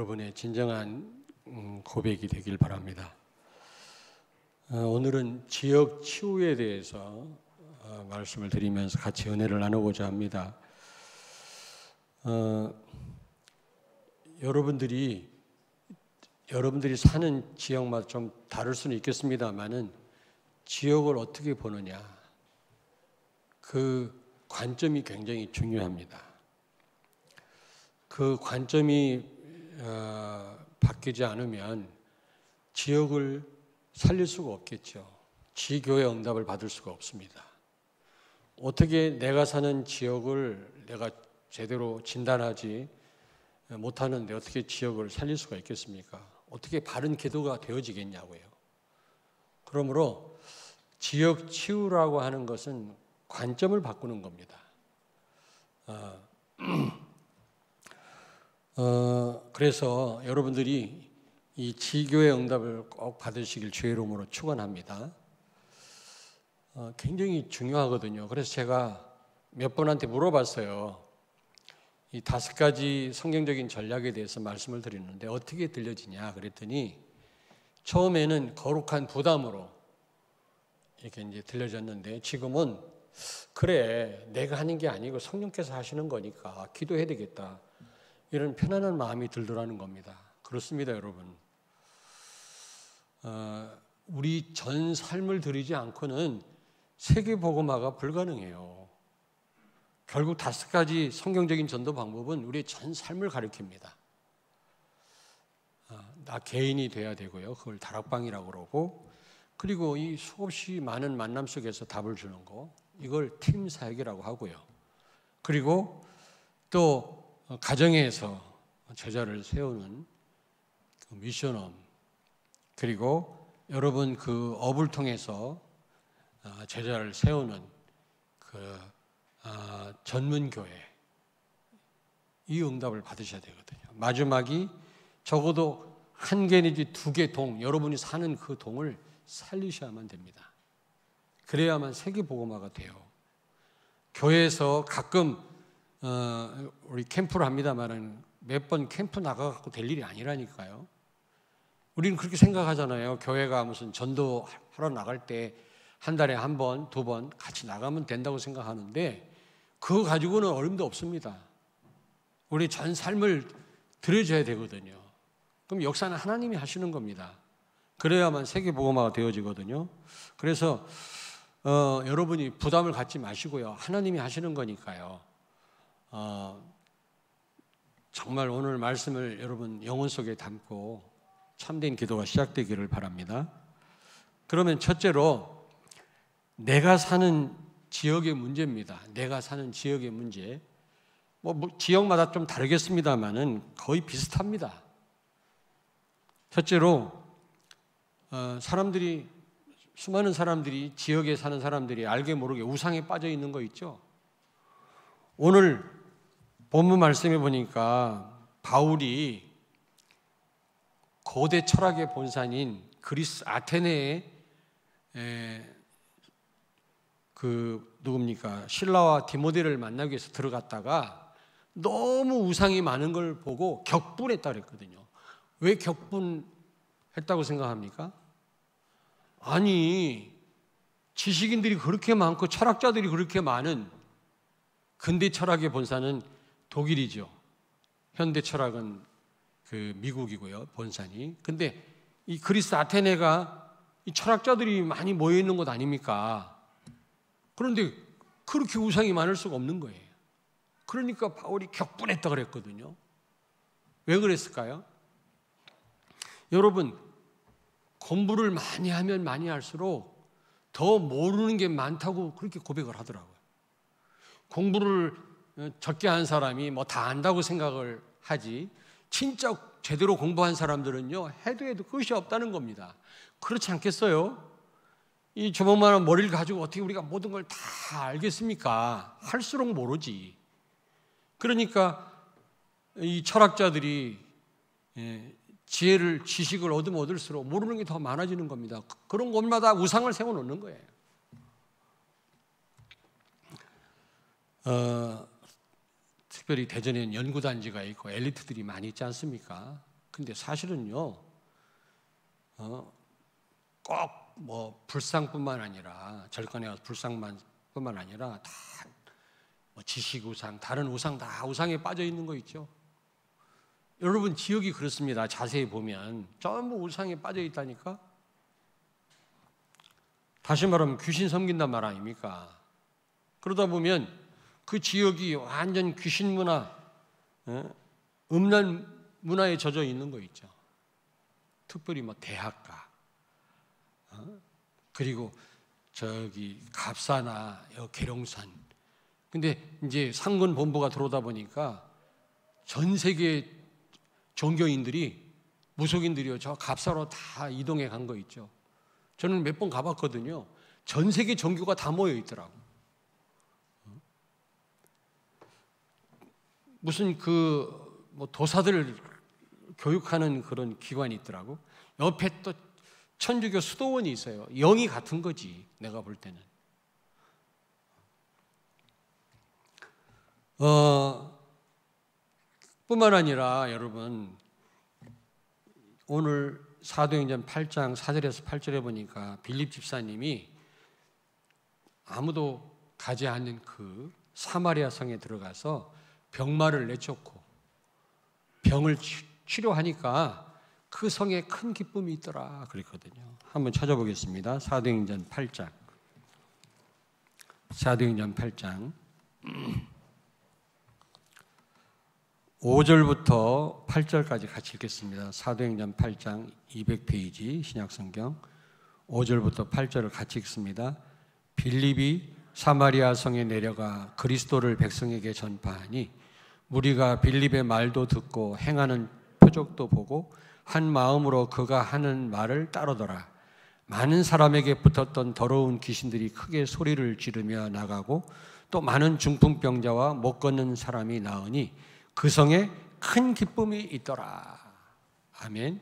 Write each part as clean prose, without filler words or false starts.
여러분의 진정한 고백이 되길 바랍니다. 오늘은 지역 치유에 대해서 말씀을 드리면서 같이 은혜를 나누고자 합니다. 여러분들이 사는 지역마다 좀 다를 수는 있겠습니다만은 지역을 어떻게 보느냐, 그 관점이 굉장히 중요합니다. 그 관점이 바뀌지 않으면 지역을 살릴 수가 없겠죠. 지교의 응답을 받을 수가 없습니다. 어떻게 내가 사는 지역을 내가 제대로 진단하지 못하는데 어떻게 지역을 살릴 수가 있겠습니까? 어떻게 바른 기도가 되어지겠냐고요. 그러므로 지역 치유라고 하는 것은 관점을 바꾸는 겁니다. 그래서 여러분들이 이 지교의 응답을 꼭 받으시길 주의 이름으로 축원합니다. 굉장히 중요하거든요. 그래서 제가 몇 분한테 물어봤어요. 이 5가지 성경적인 전략에 대해서 말씀을 드리는데 어떻게 들려지냐 그랬더니 처음에는 거룩한 부담으로 이렇게 이제 들려졌는데 지금은 그래, 내가 하는 게 아니고 성령께서 하시는 거니까 기도해야 되겠다, 이런 편안한 마음이 들더라는 겁니다. 그렇습니다, 여러분. 우리 전 삶을 드리지 않고는 세계복음화가 불가능해요. 결국 5가지 성경적인 전도 방법은 우리의 전 삶을 가리킵니다. 나 개인이 돼야 되고요. 그걸 다락방이라고 그러고, 그리고 이 수없이 많은 만남 속에서 답을 주는 거, 이걸 팀 사역이라고 하고요. 그리고 또 가정에서 제자를 세우는 그 미션홈, 그리고 여러분 그 업을 통해서 제자를 세우는 그 전문교회, 이 응답을 받으셔야 되거든요. 마지막이 적어도 1개 내지 2개 동, 여러분이 사는 그 동을 살리셔야만 됩니다. 그래야만 세계복음화가 돼요. 교회에서 가끔 우리 캠프를 합니다만은 몇 번 캠프 나가갖고 될 일이 아니라니까요. 우리는 그렇게 생각하잖아요. 교회가 무슨 전도하러 나갈 때 한 달에 1번, 2번 같이 나가면 된다고 생각하는데 그거 가지고는 어림도 없습니다. 우리 전 삶을 드려줘야 되거든요. 그럼 역사는 하나님이 하시는 겁니다. 그래야만 세계복음화가 되어지거든요. 그래서 여러분이 부담을 갖지 마시고요. 하나님이 하시는 거니까요. 정말 오늘 말씀을 여러분 영혼 속에 담고 참된 기도가 시작되기를 바랍니다. 그러면 첫째로 내가 사는 지역의 문제입니다. 내가 사는 지역의 문제. 뭐 지역마다 좀 다르겠습니다만은 거의 비슷합니다. 첫째로 수많은 사람들이, 지역에 사는 사람들이 알게 모르게 우상에 빠져 있는 거 있죠. 오늘 본문 말씀에 보니까 바울이 고대 철학의 본산인 그리스 아테네에 신라와 디모데를 만나기 위해서 들어갔다가 너무 우상이 많은 걸 보고 격분했다 그랬거든요. 왜 격분했다고 생각합니까? 아니, 지식인들이 그렇게 많고 철학자들이 그렇게 많은 근대 철학의 본산은 독일이죠. 현대 철학은 그 미국이고요, 본산이. 근데 이 그리스 아테네가 이 철학자들이 많이 모여 있는 곳 아닙니까? 그런데 그렇게 우상이 많을 수가 없는 거예요. 그러니까 바울이 격분했다 그랬거든요. 왜 그랬을까요? 여러분, 공부를 많이 하면 많이 할수록 더 모르는 게 많다고 그렇게 고백을 하더라고요. 공부를 적게 한 사람이 뭐 다 안다고 생각을 하지, 진짜 제대로 공부한 사람들은요, 해도 끝이 없다는 겁니다. 그렇지 않겠어요? 이 조목만한 머리를 가지고 어떻게 우리가 모든 걸 다 알겠습니까? 할수록 모르지. 그러니까 이 철학자들이 지식을 얻으면 얻을수록 모르는 게 더 많아지는 겁니다. 그런 곳마다 우상을 세워놓는 거예요. 특별히 대전에는 연구단지가 있고 엘리트들이 많이 있지 않습니까? 근데 사실은요, 꼭 뭐 불상뿐만 아니라 절간에 가서 불상뿐만 아니라 다 뭐 지식 우상, 다른 우상 다 우상에 빠져 있는 거 있죠. 여러분 지역이 그렇습니다. 자세히 보면 전부 우상에 빠져 있다니까. 다시 말하면 귀신 섬긴단 말 아닙니까? 그러다 보면 그 지역이 완전 귀신 문화, 음란 문화에 젖어 있는 거 있죠. 특별히 뭐 대학가, 그리고 저기 갑사나 계룡산. 근데 이제 상근 본부가 들어오다 보니까 전 세계 종교인들이, 무속인들이요, 저 갑사로 다 이동해 간 거 있죠. 저는 몇 번 가봤거든요. 전 세계 종교가 다 모여 있더라고. 무슨 뭐 도사들 교육하는 그런 기관이 있더라고. 옆에 또 천주교 수도원이 있어요. 영이 같은 거지, 내가 볼 때는. 뿐만 아니라 여러분, 오늘 사도행전 8장 4절에서 8절에 보니까 빌립 집사님이 아무도 가지 않는 그 사마리아 성에 들어가서 병마를 내쫓고 병을 치료하니까 그 성에 큰 기쁨이 있더라 그랬거든요. 한번 찾아보겠습니다. 사도행전 8장. 사도행전 8장 5절부터 8절까지 같이 읽겠습니다. 사도행전 8장 200페이지 신약성경 5절부터 8절을 같이 읽습니다. 빌립이 사마리아 성에 내려가 그리스도를 백성에게 전파하니 무리가 빌립의 말도 듣고 행하는 표적도 보고 한 마음으로 그가 하는 말을 따르더라. 많은 사람에게 붙었던 더러운 귀신들이 크게 소리를 지르며 나가고 또 많은 중풍병자와 못 걷는 사람이 나으니 그 성에 큰 기쁨이 있더라. 아멘.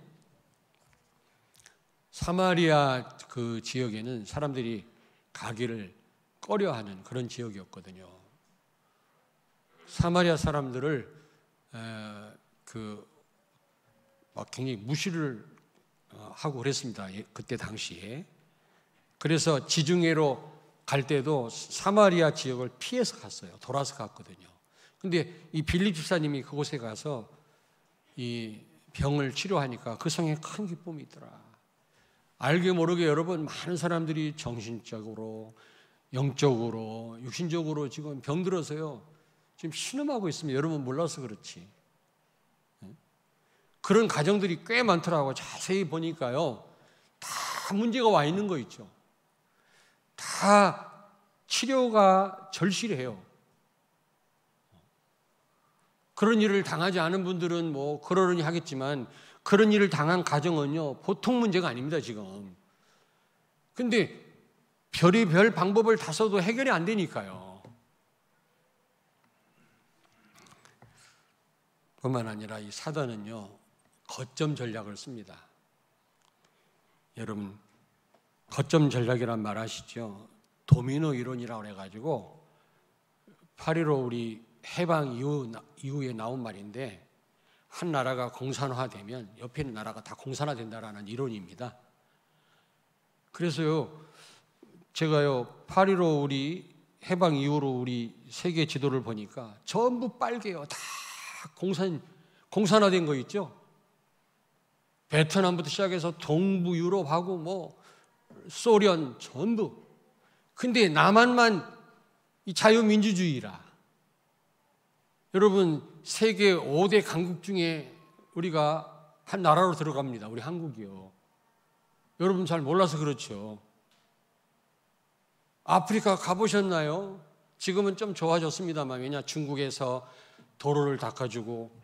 사마리아 그 지역에는 사람들이 가기를 꺼려하는 그런 지역이었거든요. 사마리아 사람들을 굉장히 무시를 하고 그랬습니다. 그때 당시에. 그래서 지중해로 갈 때도 사마리아 지역을 피해서 갔어요. 돌아서 갔거든요. 근데 이 빌립 집사님이 그곳에 가서 이 병을 치료하니까 그 성에 큰 기쁨이 있더라. 알게 모르게 여러분, 많은 사람들이 정신적으로, 영적으로, 육신적으로 지금 병들어서요, 지금 신음하고 있습니다. 여러분 몰라서 그렇지. 그런 가정들이 꽤 많더라고요. 자세히 보니까요, 다 문제가 와 있는 거 있죠. 다 치료가 절실해요. 그런 일을 당하지 않은 분들은 뭐 그러려니 하겠지만 그런 일을 당한 가정은요, 보통 문제가 아닙니다, 지금. 근데 별의별 방법을 다 써도 해결이 안 되니까요. 뿐만 아니라 이 사단은요, 거점 전략을 씁니다. 여러분, 거점 전략이란 말 아시죠? 도미노 이론이라고 해가지고 8.15 우리 해방 이후에 나온 말인데, 한 나라가 공산화되면 옆에 있는 나라가 다 공산화된다라는 이론입니다. 그래서요, 제가요 8.15 우리 해방 이후로 우리 세계 지도를 보니까 전부 빨개요. 다 공산화된 거 있죠. 베트남부터 시작해서 동부 유럽하고 뭐 소련 전부. 근데 남한만 이 자유민주주의라. 여러분, 세계 5대 강국 중에 우리가 한 나라로 들어갑니다. 우리 한국이요. 여러분 잘 몰라서 그렇죠. 아프리카 가보셨나요? 지금은 좀 좋아졌습니다만, 왜냐, 중국에서 도로를 닦아주고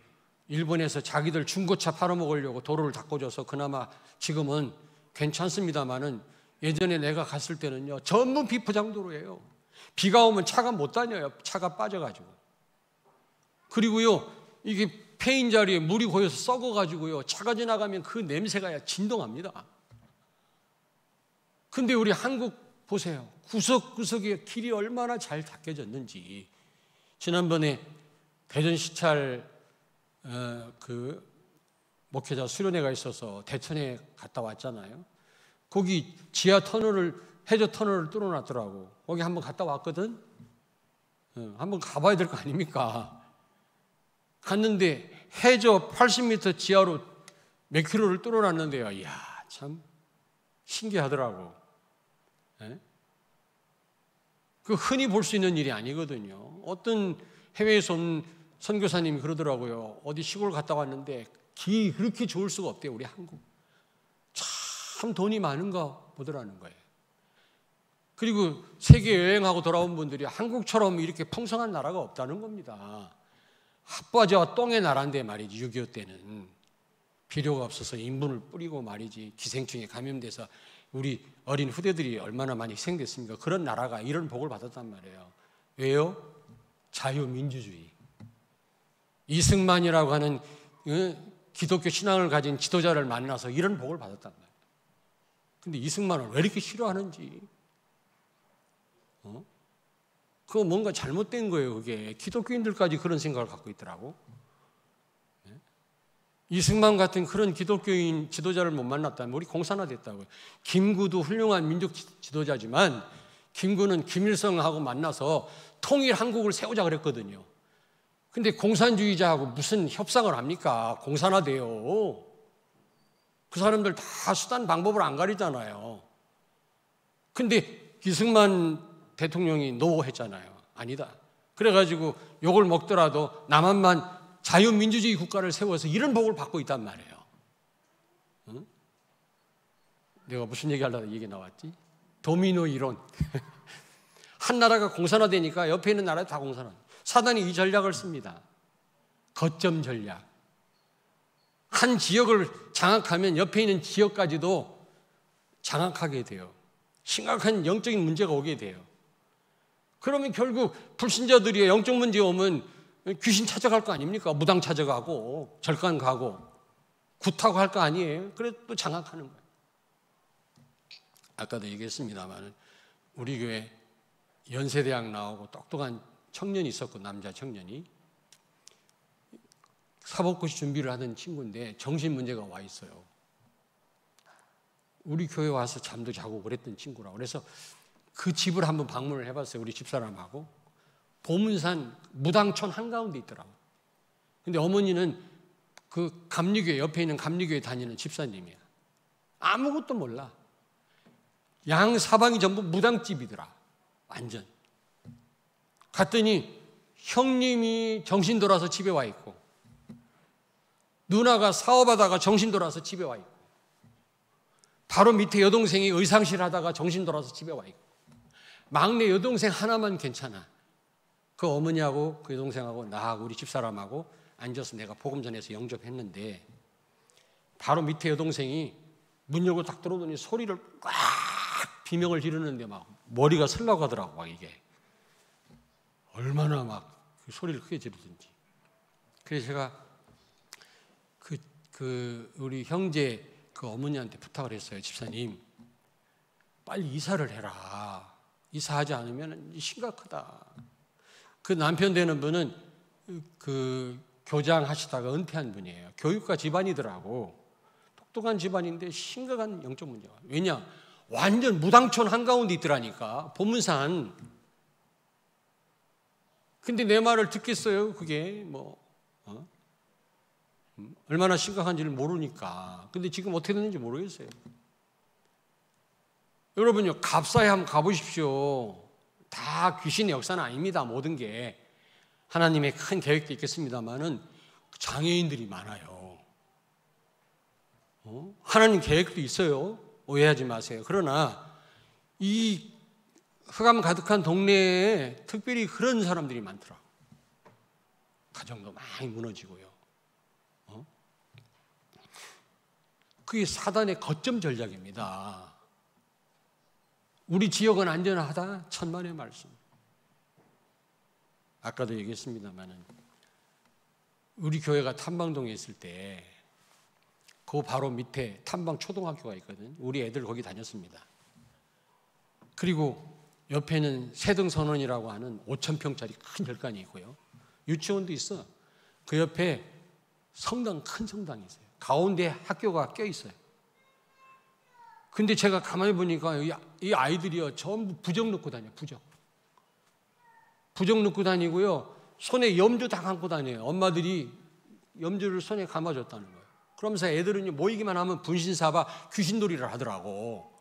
일본에서 자기들 중고차 팔아먹으려고 도로를 닦아줘서 그나마 지금은 괜찮습니다만은, 예전에 내가 갔을 때는요, 전부 비포장도로예요. 비가 오면 차가 못 다녀요. 차가 빠져가지고. 그리고요, 이게 폐인 자리에 물이 고여서 썩어가지고요, 차가 지나가면 그 냄새가 진동합니다. 근데 우리 한국 보세요. 구석구석에 길이 얼마나 잘 닦여졌는지. 지난번에 대전 시찰 목회자 수련회가 있어서 대천에 갔다 왔잖아요. 거기 지하 터널을, 해저 터널을 뚫어놨더라고. 거기 한번 갔다 왔거든. 한번 가봐야 될 거 아닙니까? 갔는데 해저 80m 지하로 몇 킬로를 뚫어놨는데요. 이야, 참 신기하더라고. 예? 그 흔히 볼 수 있는 일이 아니거든요. 어떤 해외에서 온 선교사님이 그러더라고요. 어디 시골 갔다 왔는데 길이 그렇게 좋을 수가 없대요. 우리 한국. 참 돈이 많은가 보더라는 거예요. 그리고 세계 여행하고 돌아온 분들이 한국처럼 이렇게 풍성한 나라가 없다는 겁니다. 핫바지와 똥의 나라인데 말이지. 6.25 때는 비료가 없어서 인분을 뿌리고 말이지. 기생충에 감염돼서 우리 어린 후대들이 얼마나 많이 희생됐습니까? 그런 나라가 이런 복을 받았단 말이에요. 왜요? 자유민주주의. 이승만이라고 하는 기독교 신앙을 가진 지도자를 만나서 이런 복을 받았단 말이에요. 근데 이승만을 왜 이렇게 싫어하는지. 그거 뭔가 잘못된 거예요. 그게 기독교인들까지 그런 생각을 갖고 있더라고. 이승만 같은 그런 기독교인 지도자를 못 만났다면 우리 공산화 됐다고요. 김구도 훌륭한 민족 지도자지만 김구는 김일성하고 만나서 통일 한국을 세우자 그랬거든요. 근데 공산주의자하고 무슨 협상을 합니까? 공산화돼요. 그 사람들 다 수단 방법을 안 가리잖아요. 근데 이승만 대통령이 노 했잖아요. 아니다. 그래가지고 욕을 먹더라도 남한만 자유민주주의 국가를 세워서 이런 복을 받고 있단 말이에요. 응? 내가 무슨 얘기하려다 얘기 나왔지? 도미노 이론. 한 나라가 공산화되니까 옆에 있는 나라도 다 공산화. 사단이 이 전략을 씁니다. 거점 전략. 한 지역을 장악하면 옆에 있는 지역까지도 장악하게 돼요. 심각한 영적인 문제가 오게 돼요. 그러면 결국 불신자들이 영적 문제 오면 귀신 찾아갈 거 아닙니까? 무당 찾아가고 절간 가고 굿하고 할 거 아니에요? 그래서 또 장악하는 거예요. 아까도 얘기했습니다만 우리 교회 연세대학 나오고 똑똑한 청년이 있었고 남자 청년이 사법고시 준비를 하던 친구인데 정신 문제가 와 있어요. 우리 교회 와서 잠도 자고 그랬던 친구라고. 그래서 그 집을 한번 방문을 해봤어요. 우리 집사람하고. 보문산 무당촌 한가운데 있더라고. 근데 어머니는 그 감리교회, 옆에 있는 감리교회 다니는 집사님이야. 아무것도 몰라. 양 사방이 전부 무당집이더라. 완전. 갔더니 형님이 정신 돌아서 집에 와 있고 누나가 사업하다가 정신 돌아서 집에 와 있고 바로 밑에 여동생이 의상실 하다가 정신 돌아서 집에 와 있고 막내 여동생 하나만 괜찮아. 그 어머니하고 그 여동생하고 나하고 우리 집사람하고 앉아서 내가 복음 전해서 영접했는데 바로 밑에 여동생이 문 열고 딱 들어오더니 소리를 꽉 비명을 지르는데 막 머리가 설라고 하더라고. 막 이게 얼마나 막 그 소리를 크게 지르든지. 그래서 제가 우리 형제 그 어머니한테 부탁을 했어요. 집사님 빨리 이사를 해라. 이사하지 않으면 심각하다. 그 남편 되는 분은 그 교장 하시다가 은퇴한 분이에요. 교육가 집안이더라고. 똑똑한 집안인데 심각한 영적 문제가. 왜냐? 완전 무당촌 한가운데 있더라니까. 보문산. 근데 내 말을 듣겠어요? 그게 얼마나 심각한지를 모르니까. 근데 지금 어떻게 됐는지 모르겠어요. 여러분요, 갑사에 한번 가보십시오. 다 귀신의 역사는 아닙니다. 모든 게 하나님의 큰 계획도 있겠습니다만은 장애인들이 많아요. 하나님 계획도 있어요. 오해하지 마세요. 그러나 이 흑암 가득한 동네에 특별히 그런 사람들이 많더라고요. 가정도 많이 무너지고요. 그게 사단의 거점 전략입니다. 우리 지역은 안전하다? 천만의 말씀. 아까도 얘기했습니다마는 우리 교회가 탐방동에 있을 때 그 바로 밑에 탐방 초등학교가 있거든. 우리 애들 거기 다녔습니다. 그리고 옆에는 세등선원이라고 하는 5,000평짜리 큰 별관이 있고요. 유치원도 있어. 그 옆에 성당, 큰 성당이 있어요. 가운데 학교가 껴있어요. 근데 제가 가만히 보니까 이 아이들이요, 전부 부적 넣고 다녀요. 부적 넣고 다니고요, 손에 염주 다 감고 다녀요. 엄마들이 염주를 손에 감아줬다는 거예요. 그러면서 애들은 모이기만 하면 분신사바 귀신놀이를 하더라고.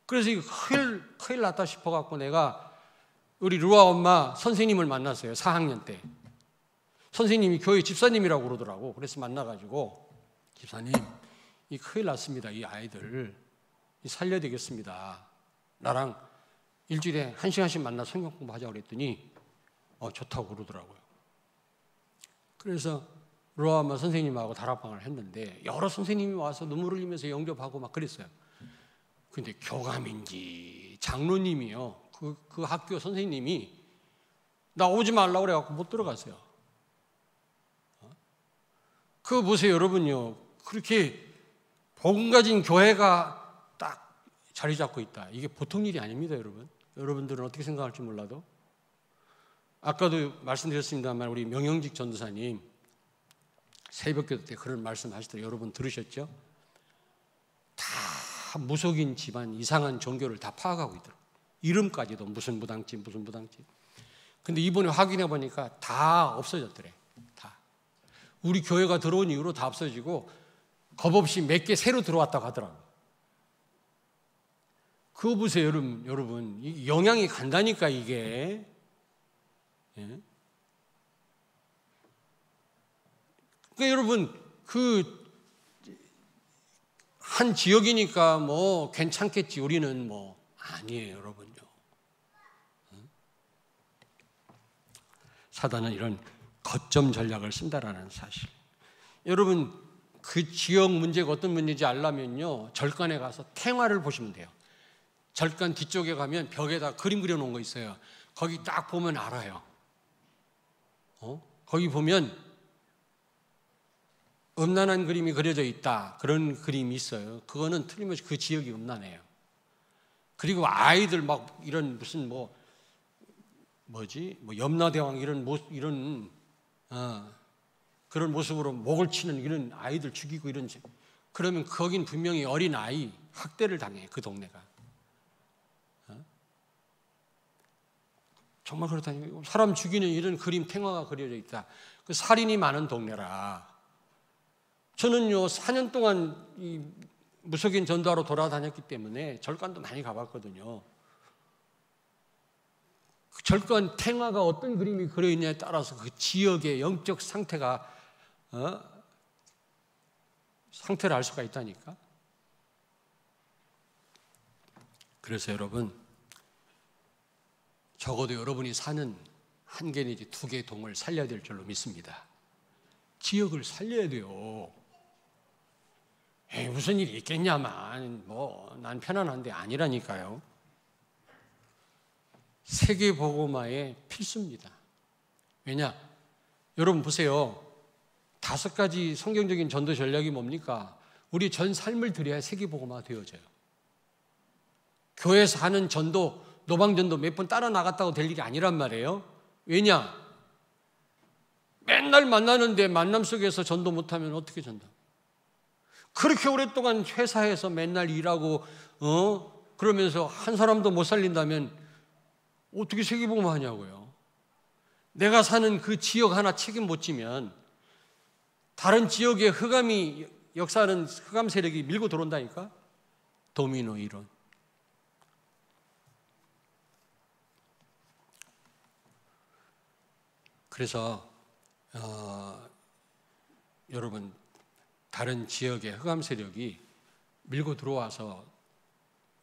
그래서 이거 큰일 났다 싶어갖고 내가 우리 루아 엄마 선생님을 만났어요. 4학년 때. 선생님이 교회 집사님이라고 그러더라고. 그래서 만나가지고, 집사님, 이 큰일 났습니다. 이 아이들 살려야 되겠습니다. 나랑 일주일에 1시간씩 만나 성경 공부하자고 그랬더니 좋다고 그러더라고요. 그래서 루아 엄마 선생님하고 다락방을 했는데 여러 선생님이 와서 눈물을 흘리면서 영접하고 막 그랬어요. 근데 교감인지 장로님이요, 그 학교 선생님이 나 오지 말라고 그래갖고 못 들어갔어요. 그거 보세요, 여러분요. 그렇게 복음 가진 교회가 딱 자리 잡고 있다. 이게 보통 일이 아닙니다, 여러분. 여러분들은 어떻게 생각할지 몰라도. 아까도 말씀드렸습니다만 우리 명영직 전도사님 새벽기도 때 그런 말씀 하시더라고요. 여러분 들으셨죠? 다 무속인 집안 이상한 종교를 다 파악하고 있더라고요. 이름까지도 무슨 무당집. 근데 이번에 확인해 보니까 다 없어졌더래. 다. 우리 교회가 들어온 이후로 다 없어지고 겁 없이 몇 개 새로 들어왔다고 하더라고요. 그거 보세요, 여러분. 영향이 간다니까, 이게. 예? 그러니까 여러분, 한 지역이니까 뭐 괜찮겠지. 우리는 뭐 아니에요, 여러분요. 사단은 이런 거점 전략을 쓴다라는 사실. 여러분, 그 지역 문제가 어떤 문제인지 알려면요, 절간에 가서 탱화를 보시면 돼요. 절간 뒤쪽에 가면 벽에다 그림 그려놓은 거 있어요. 거기 딱 보면 알아요. 거기 보면 음란한 그림이 그려져 있다. 그런 그림이 있어요. 그거는 틀림없이 그 지역이 음란해요. 그리고 아이들 막 이런 무슨 염라대왕 이런 그런 모습으로 목을 치는 이런 아이들 죽이고 이런, 그러면 거긴 분명히 어린 아이 학대를 당해, 그 동네가. 정말 그렇다니까요. 사람 죽이는 이런 그림 탱화가 그려져 있다. 그 살인이 많은 동네라. 저는요 4년 동안 이 무속인 전도하러 돌아다녔기 때문에 절간도 많이 가봤거든요. 그 절간 탱화가 어떤 그림이 그려 있냐에 따라서 그 지역의 영적 상태를 알 수가 있다니까. 그래서 여러분, 적어도 여러분이 사는 한 개 내지 두 개의 동을 살려야 될 줄로 믿습니다. 지역을 살려야 돼요. 무슨 일이 있겠냐만 난 편안한데 아니라니까요. 세계복음화의 필수입니다. 왜냐? 여러분 보세요. 5가지 성경적인 전도 전략이 뭡니까? 우리 전 삶을 드려야 세계복음화 되어져요. 교회에서 하는 전도, 노방전도 몇 번 따라 나갔다고 될 일이 아니란 말이에요. 왜냐? 맨날 만나는데 만남 속에서 전도 못하면 어떻게 전도? 그렇게 오랫동안 회사에서 맨날 일하고 그러면서 한 사람도 못 살린다면 어떻게 세계복음화 하냐고요. 내가 사는 그 지역 하나 책임 못 지면 다른 지역에 흑암이 역사하는 흑암 세력이 밀고 들어온다니까. 도미노 이론. 그래서 여러분, 다른 지역의 흑암 세력이 밀고 들어와서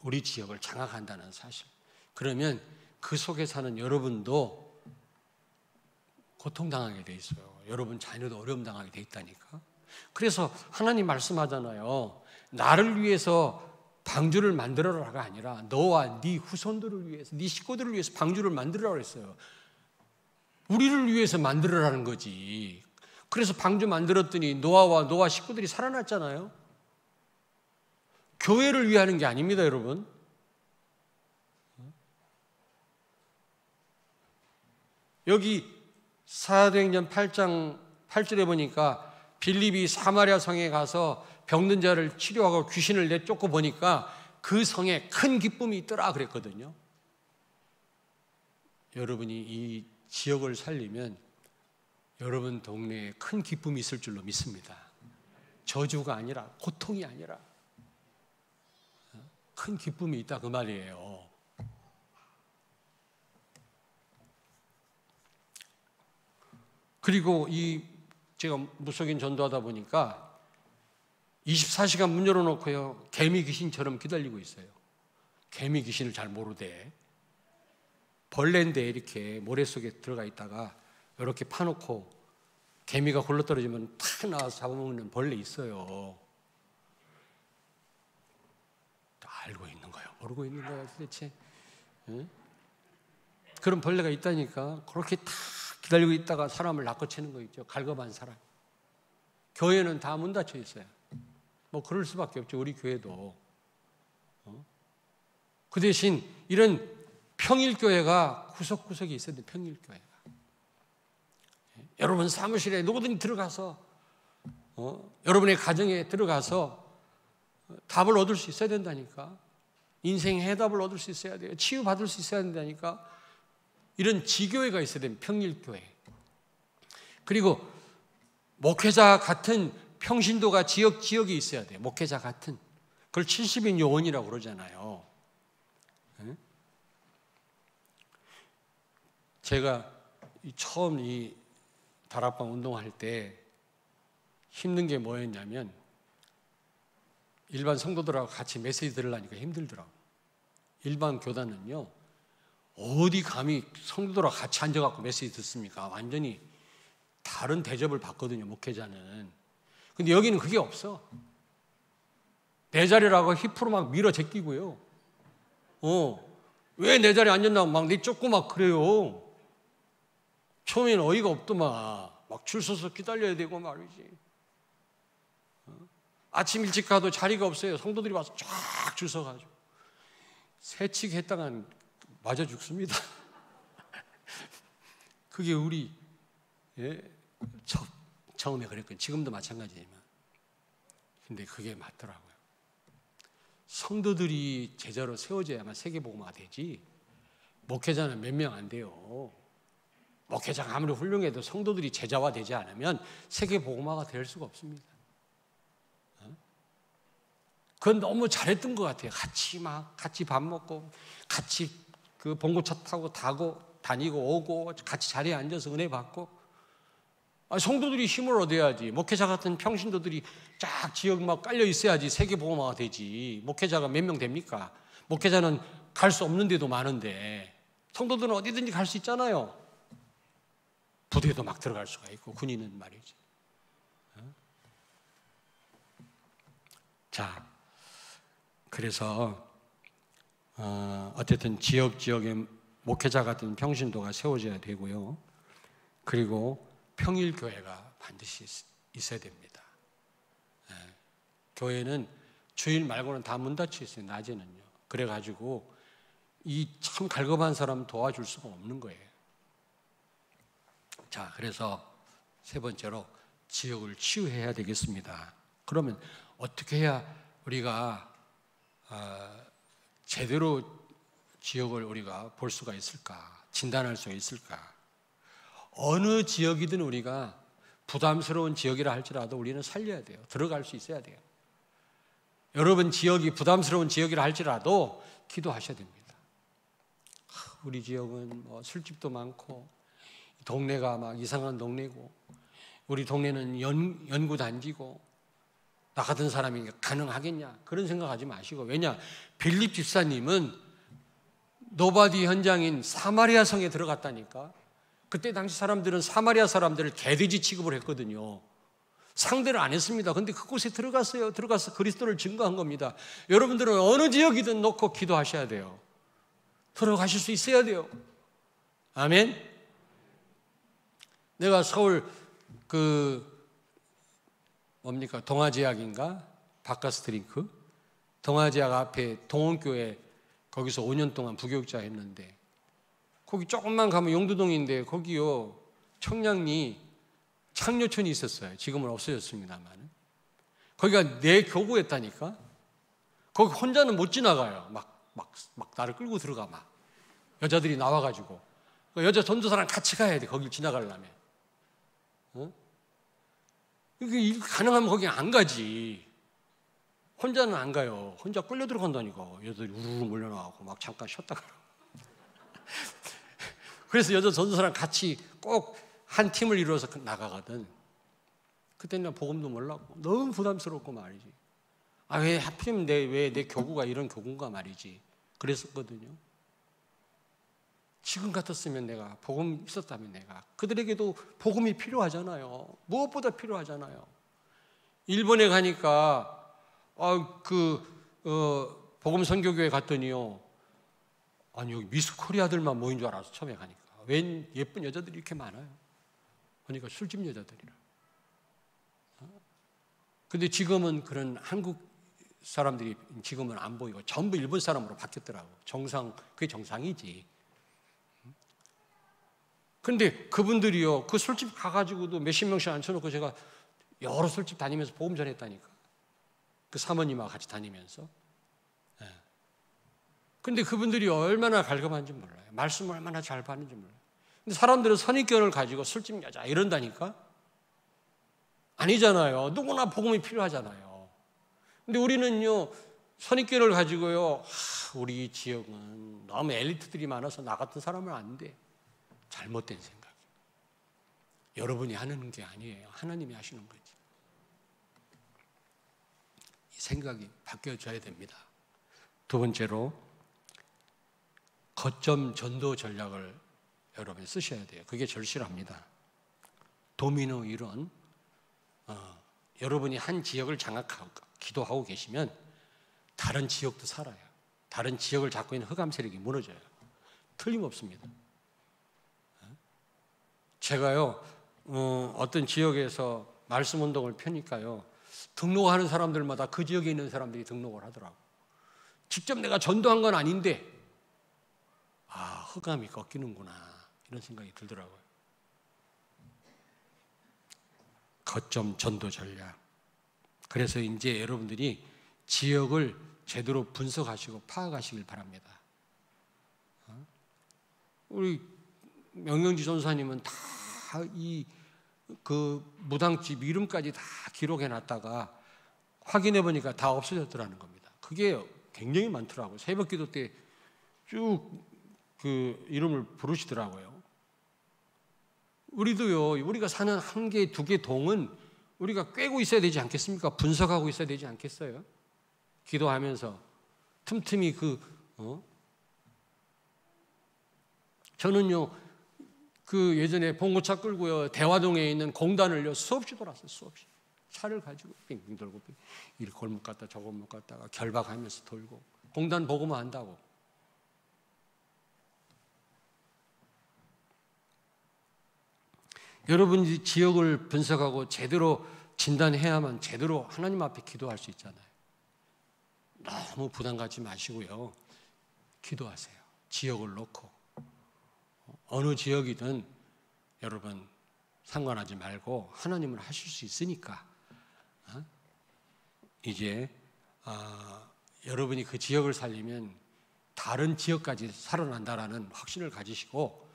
우리 지역을 장악한다는 사실. 그러면 그 속에 사는 여러분도 고통당하게 돼 있어요. 여러분 자녀도 어려움 당하게 돼 있다니까. 그래서 하나님 말씀하잖아요. 나를 위해서 방주를 만들어라가 아니라 너와 네 후손들을 위해서, 네 식구들을 위해서 방주를 만들어라고 했어요. 우리를 위해서 만들어라는 거지. 그래서 방주 만들었더니 노아와 노아 식구들이 살아났잖아요. 교회를 위하는 게 아닙니다, 여러분. 여기 사도행전 8장 8절에 보니까 빌립이 사마리아 성에 가서 병든 자를 치료하고 귀신을 내쫓고 보니까 그 성에 큰 기쁨이 있더라 그랬거든요. 여러분이 이 지역을 살리면 여러분 동네에 큰 기쁨이 있을 줄로 믿습니다. 저주가 아니라, 고통이 아니라 큰 기쁨이 있다 그 말이에요. 그리고 제가 무속인 전도하다 보니까 24시간 문 열어놓고요, 개미 귀신처럼 기다리고 있어요. 개미 귀신을 잘 모르대. 벌레인데 이렇게 모래 속에 들어가 있다가 이렇게 파놓고 개미가 굴러떨어지면 탁 나와서 잡아먹는 벌레 있어요. 알고 있는 거예요? 모르고 있는 거야 도대체? 응? 그런 벌레가 있다니까. 그렇게 탁 기다리고 있다가 사람을 낚아채는 거 있죠. 갈급한 사람. 교회는 다 문 닫혀 있어요. 뭐 그럴 수밖에 없죠. 우리 교회도. 그 대신 이런 평일교회가 구석구석에 있어야 돼. 평일교회가. 여러분 사무실에 누구든지 들어가서 여러분의 가정에 들어가서 답을 얻을 수 있어야 된다니까. 인생 해답을 얻을 수 있어야 돼요. 치유받을 수 있어야 된다니까. 이런 지교회가 있어야 됩니다. 평일교회. 그리고 목회자 같은 평신도가 지역에 있어야 돼요. 목회자 같은. 그걸 70인 요원이라고 그러잖아요. 제가 처음 이 다락방 운동할 때 힘든 게 뭐였냐면 일반 성도들하고 같이 메시지 들으려니까 힘들더라고요. 일반 교단은요, 어디 감히 성도들하고 같이 앉아갖고 메시지 듣습니까? 완전히 다른 대접을 받거든요, 목회자는. 근데 여기는 그게 없어. 내 자리라고 힙으로 막 밀어 제끼고요. 왜 내 자리에 앉았나 막 내쫓고 막 그래요. 처음에는 어이가 없더만. 막 줄 서서 기다려야 되고 말이지. 아침 일찍 가도 자리가 없어요. 성도들이 와서 쫙 줄 서가지고. 새치기 했다간 맞아 죽습니다. 그게 우리 처음에 그랬거든요. 지금도 마찬가지지만. 근데 그게 맞더라고요. 성도들이 제자로 세워져야만 세계복음화가 되지 목회자는 몇 명 안 돼요. 목회자가 아무리 훌륭해도 성도들이 제자화 되지 않으면 세계복음화가 될 수가 없습니다. 그건 너무 잘했던 것 같아요. 같이 밥 먹고 같이 그 봉고차 타고 다니고 오고 같이 자리에 앉아서 은혜 받고. 성도들이 힘을 얻어야지. 목회자 같은 평신도들이 쫙 지역 막 깔려 있어야지 세계복음화가 되지. 목회자가 몇 명 됩니까? 목회자는 갈 수 없는 데도 많은데 성도들은 어디든지 갈 수 있잖아요. 부대도 막 들어갈 수가 있고 군인은 말이지. 자, 그래서 어쨌든 지역에 목회자 같은 평신도가 세워져야 되고요. 그리고 평일교회가 반드시 있어야 됩니다. 교회는 주일 말고는 다 문 닫혀 있어요. 낮에는요. 그래가지고 이 참 갈급한 사람 도와줄 수가 없는 거예요. 자, 그래서 세 번째로 지역을 치유해야 되겠습니다. 그러면 어떻게 해야 우리가 제대로 지역을 우리가 볼 수가 있을까? 진단할 수가 있을까? 어느 지역이든 우리가 부담스러운 지역이라 할지라도 우리는 살려야 돼요. 들어갈 수 있어야 돼요. 여러분 지역이 부담스러운 지역이라 할지라도 기도하셔야 됩니다. 우리 지역은 뭐 술집도 많고 동네가 막 이상한 동네고 우리 동네는 연구단지고 나 같은 사람이 가능하겠냐 그런 생각하지 마시고. 왜냐, 빌립 집사님은 노바디 현장인 사마리아 성에 들어갔다니까. 그때 당시 사람들은 사마리아 사람들을 개돼지 취급을 했거든요. 상대를 안 했습니다. 근데 그곳에 들어갔어요. 들어가서 그리스도를 증거한 겁니다. 여러분들은 어느 지역이든 놓고 기도하셔야 돼요. 들어가실 수 있어야 돼요. 아멘. 내가 서울 동아제약인가? 바카스트링크? 동아제약 앞에 동원교회 거기서 5년 동안 부교육자 했는데 거기 조금만 가면 용두동인데 거기요 청량리 창녀촌이 있었어요. 지금은 없어졌습니다만. 거기가 내 교구였다니까. 거기 혼자는 못 지나가요. 막 나를 끌고 들어가 막. 여자들이 나와가지고. 여자 전도사랑 같이 가야 돼. 거길 지나가려면. 이게 가능하면 거기 안 가지. 혼자는 안 가요. 혼자 끌려 들어간다니까. 여자들이 우르르 몰려나가고 막 잠깐 쉬었다가. 그래서 여자 전도사랑 같이 꼭 한 팀을 이루어서 나가거든. 그때는 복음도 몰랐고 너무 부담스럽고 말이지. 왜 하필이면 왜 내 교구가 이런 교구인가 말이지. 그랬었거든요. 지금 같았으면 내가 복음 있었다면 내가 그들에게도 복음이 필요하잖아요. 무엇보다 필요하잖아요. 일본에 가니까 복음 선교교회 갔더니요. 아니 여기 미스 코리아들만 모인 줄 알았어. 처음에 가니까 웬 예쁜 여자들이 이렇게 많아요. 그러니까 술집 여자들이라. 근데 지금은 그런 한국 사람들이 지금은 안 보이고 전부 일본 사람으로 바뀌었더라고. 그게 정상이지. 근데 그분들이요, 그 술집 가가지고도 몇십 명씩 앉혀놓고 제가 여러 술집 다니면서 복음 전했다니까. 그 사모님하고 같이 다니면서. 근데 그분들이 얼마나 갈급한지 몰라요. 말씀을 얼마나 잘 받는지 몰라요. 근데 사람들은 선입견을 가지고 술집 여자 이런다니까? 아니잖아요. 누구나 복음이 필요하잖아요. 근데 우리는요, 선입견을 가지고요, 우리 지역은 너무 엘리트들이 많아서 나 같은 사람은 안 돼. 잘못된 생각. 여러분이 하는 게 아니에요. 하나님이 하시는 거지. 이 생각이 바뀌어져야 됩니다. 두 번째로, 거점 전도 전략을 여러분이 쓰셔야 돼요. 그게 절실합니다. 도미노 이론. 여러분이 한 지역을 장악하고 기도하고 계시면 다른 지역도 살아요. 다른 지역을 잡고 있는 흑암 세력이 무너져요. 틀림없습니다. 제가요, 어떤 지역에서 말씀 운동을 펴니까요, 등록하는 사람들마다 그 지역에 있는 사람들이 등록을 하더라고. 직접 내가 전도한 건 아닌데, 흑암이 꺾이는구나. 이런 생각이 들더라고요. 거점 전도 전략. 그래서 이제 여러분들이 지역을 제대로 분석하시고 파악하시길 바랍니다. 우리 명영지 전사님은 다 그 무당집 이름까지 다 기록해 놨다가 확인해 보니까 다 없어졌더라는 겁니다. 그게 굉장히 많더라고요. 새벽 기도 때 쭉 그 이름을 부르시더라고요. 우리도요, 우리가 사는 한 개, 두 개 동은 우리가 꿰고 있어야 되지 않겠습니까? 분석하고 있어야 되지 않겠어요? 기도하면서 틈틈이 저는요, 그 예전에 봉고차 끌고요, 대화동에 있는 공단을요, 수없이 돌았어요, 수없이. 차를 가지고 빙빙 돌고, 이 골목 갔다 저 골목 갔다가 결박하면서 돌고, 공단 보고만 한다고. 여러분이 지역을 분석하고 제대로 진단해야만 제대로 하나님 앞에 기도할 수 있잖아요. 너무 부담 갖지 마시고요. 기도하세요. 지역을 놓고. 어느 지역이든 여러분 상관하지 말고 하나님은 하실 수 있으니까 이제 여러분이 그 지역을 살리면 다른 지역까지 살아난다라는 확신을 가지시고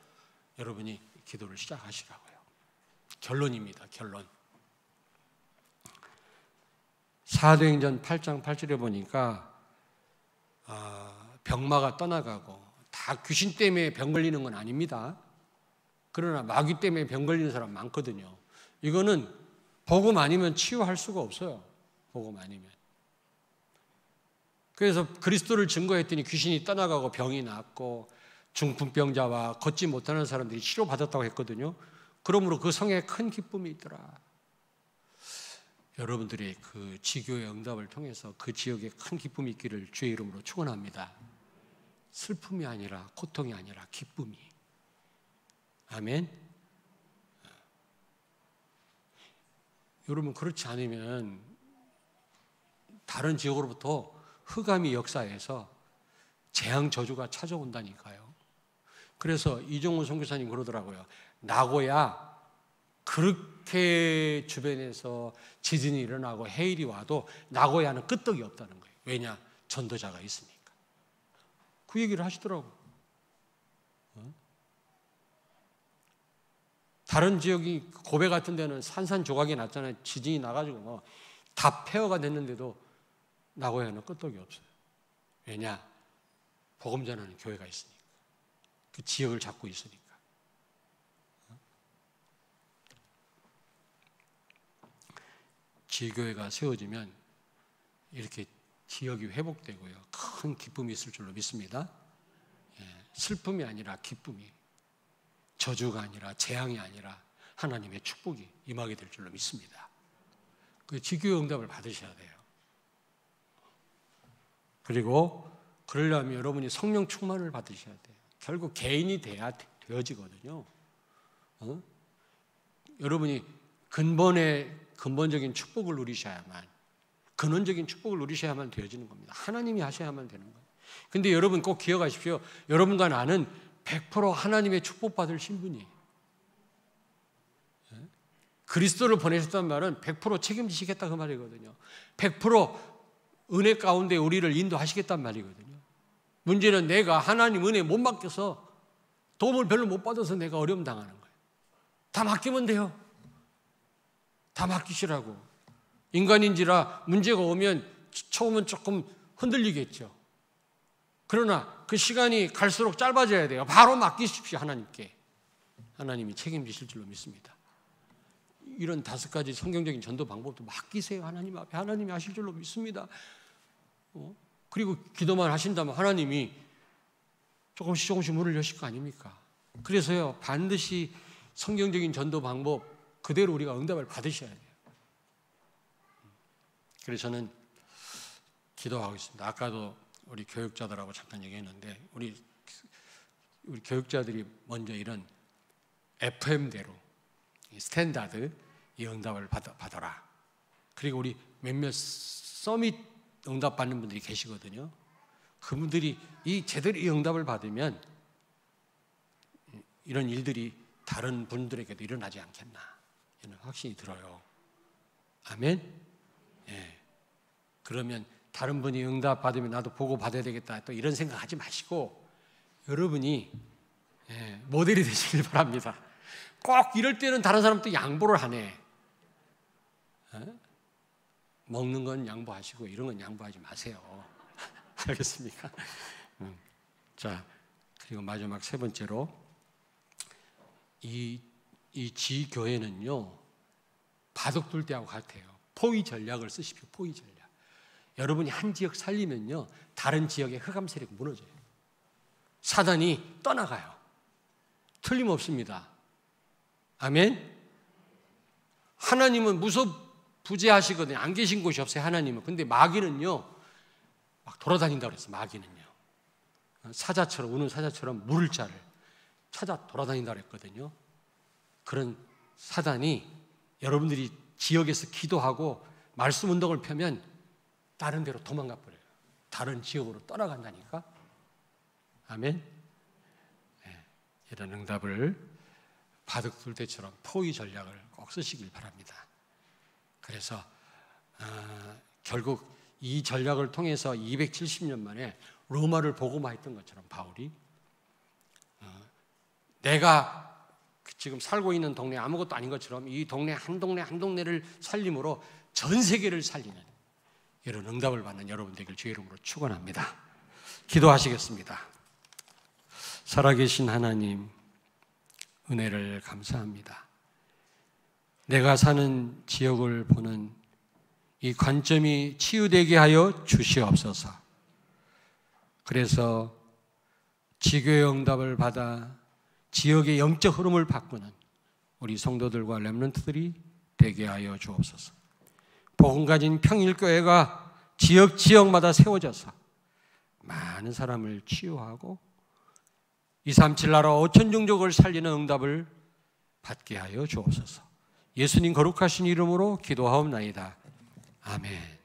여러분이 기도를 시작하시라고요. 결론입니다. 결론. 사도행전 8장 8절에 보니까 병마가 떠나가고 다 귀신 때문에 병 걸리는 건 아닙니다. 그러나 마귀 때문에 병 걸리는 사람 많거든요. 이거는 복음 아니면 치유할 수가 없어요. 복음 아니면. 그래서 그리스도를 증거했더니 귀신이 떠나가고 병이 낫고 중풍병자와 걷지 못하는 사람들이 치료받았다고 했거든요. 그러므로 그 성에 큰 기쁨이 있더라. 여러분들의 그 지교의 응답을 통해서 그 지역에 큰 기쁨이 있기를 주의 이름으로 축원합니다. 슬픔이 아니라 고통이 아니라 기쁨이. 아멘. 여러분 그렇지 않으면 다른 지역으로부터 흑암이 역사해서 재앙 저주가 찾아온다니까요. 그래서 이종훈 선교사님 그러더라고요. 나고야 그렇게 주변에서 지진이 일어나고 해일이 와도 나고야는 끄떡이 없다는 거예요. 왜냐? 전도자가 있으니까. 그 얘기를 하시더라고. 다른 지역이 고베 같은 데는 산산조각이 났잖아요. 지진이 나가지고 다 폐허가 됐는데도 나고야는 끄떡이 없어요. 왜냐? 복음 전하는 교회가 있으니까. 그 지역을 잡고 있으니까. 지교회가 세워지면 이렇게 지역이 회복되고요. 큰 기쁨이 있을 줄로 믿습니다. 슬픔이 아니라 기쁨이, 저주가 아니라 재앙이 아니라 하나님의 축복이 임하게 될 줄로 믿습니다. 그 지교회 응답을 받으셔야 돼요. 그리고 그러려면 여러분이 성령 충만을 받으셔야 돼요. 결국 개인이 돼야 되어지거든요. 여러분이 근본적인 축복을 누리셔야만, 근원적인 축복을 누리셔야만 되어지는 겁니다. 하나님이 하셔야만 되는 거예요. 근데 여러분 꼭 기억하십시오. 여러분과 나는 100% 하나님의 축복받을 신분이에요. 그리스도를 보내셨다는 말은 100% 책임지시겠다 그 말이거든요. 100% 은혜 가운데 우리를 인도하시겠다는 말이거든요. 문제는 내가 하나님 은혜 못 맡겨서 도움을 별로 못 받아서 내가 어려움 당하는 거예요. 다 맡기면 돼요. 다 맡기시라고. 인간인지라 문제가 오면 처음은 조금 흔들리겠죠. 그러나 그 시간이 갈수록 짧아져야 돼요. 바로 맡기십시오. 하나님께. 하나님이 책임지실 줄로 믿습니다. 이런 5가지 성경적인 전도 방법도 맡기세요. 하나님 앞에. 하나님이 하실 줄로 믿습니다. 그리고 기도만 하신다면 하나님이 조금씩 문을 여실 거 아닙니까? 그래서요, 반드시 성경적인 전도 방법 그대로 우리가 응답을 받으셔야 돼요. 그래서 저는 기도하고 있습니다. 아까도 우리 교육자들하고 잠깐 얘기했는데 우리 교육자들이 먼저 이런 FM대로 스탠다드 이 응답을 받아라. 그리고 우리 몇몇 서밋 응답 받는 분들이 계시거든요. 그분들이 제대로 이 응답을 받으면 이런 일들이 다른 분들에게도 일어나지 않겠나 이런 확신이 들어요. 아멘. 예. 그러면 다른 분이 응답 받으면 나도 보고 받아야 되겠다 또 이런 생각하지 마시고 여러분이 모델이 되시길 바랍니다. 꼭 이럴 때는 다른 사람도 양보를 하네. 먹는 건 양보하시고 이런 건 양보하지 마세요. 알겠습니까? 자, 그리고 마지막 3번째로 이 지교회는요 바둑둘 때하고 같아요. 포위 전략을 쓰십시오. 포위 전략. 여러분이 한 지역 살리면요 다른 지역의 흑암 세력이 무너져요. 사단이 떠나가요. 틀림없습니다. 아멘. 하나님은 무소부재하시거든요. 안 계신 곳이 없어요. 하나님은. 근데 마귀는요 막 돌아다닌다고 그랬어요. 마귀는요 사자처럼, 우는 사자처럼 물을 자를 찾아 돌아다닌다고 그랬거든요. 그런 사단이 여러분들이 지역에서 기도하고 말씀 운동을 펴면 다른 데로 도망가 버려요. 다른 지역으로 떠나간다니까. 아멘. 네, 이런 응답을 바둑둘 때처럼 포위 전략을 꼭 쓰시길 바랍니다. 그래서 결국 이 전략을 통해서 270년 만에 로마를 복음화했던 것처럼 바울이 내가 지금 살고 있는 동네 아무것도 아닌 것처럼 이 동네 한 동네를 살림으로 전 세계를 살리는 이런 응답을 받는 여러분 되길 주의 이름으로 축원합니다. 기도하시겠습니다. 살아계신 하나님, 은혜를 감사합니다. 내가 사는 지역을 보는 이 관점이 치유되게 하여 주시옵소서. 그래서 지교의 응답을 받아 지역의 영적 흐름을 바꾸는 우리 성도들과 렘넌트들이 되게 하여 주옵소서. 복음 가진 평일교회가 지역마다 세워져서 많은 사람을 치유하고 237 나라 5천 종족을 살리는 응답을 받게 하여 주옵소서. 예수님 거룩하신 이름으로 기도하옵나이다. 아멘.